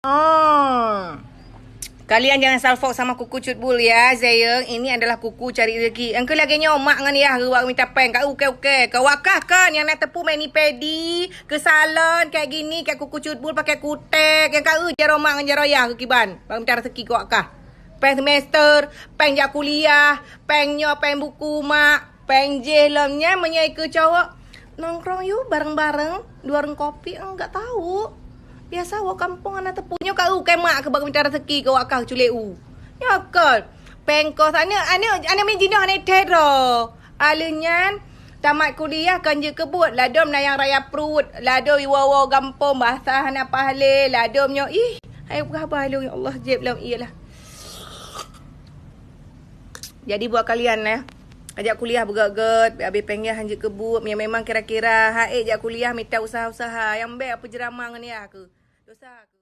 Oh. Kalian jangan salfok sama kuku cutbul ya, Zayeng. Ini adalah kuku cari rezeki. Engkau lagi nyomak dengan ya, ruang minta peng. Kau okey. Kau wakah kan yang nak tepu mani pedi ke salon kayak gini, kayak kuku cutbul pakai kutek. Yang kau jaromak dengan jaroyah ke kiban. Bang minta rezeki kau wakah. Peng semester, peng jak kuliah, pengnya peng buku mak, peng jelemnya menyai ke cowok. Nongkrong yuk bareng-bareng, dua warung kopi enggak tahu. Biasa awak kampung anak tepunya kau kemak ke bagi minta rezeki ke wakah culik u. Ya kan. Pengkos ana minjino ana tero. Alunyan tamat kuliah kan je kebut ladom nayang raya perut. Ladom iwawa gampung basah na pahle ladomnya ayo khabar lu ya Allah jeb lam iyalah. Jadi buat kalian ajak kuliah bergeget, habis pengen hanjut kebut, yang memang kira-kira haik jak kuliah minta usaha-usaha yang baik apa jeramang ni aku. Dosa aku.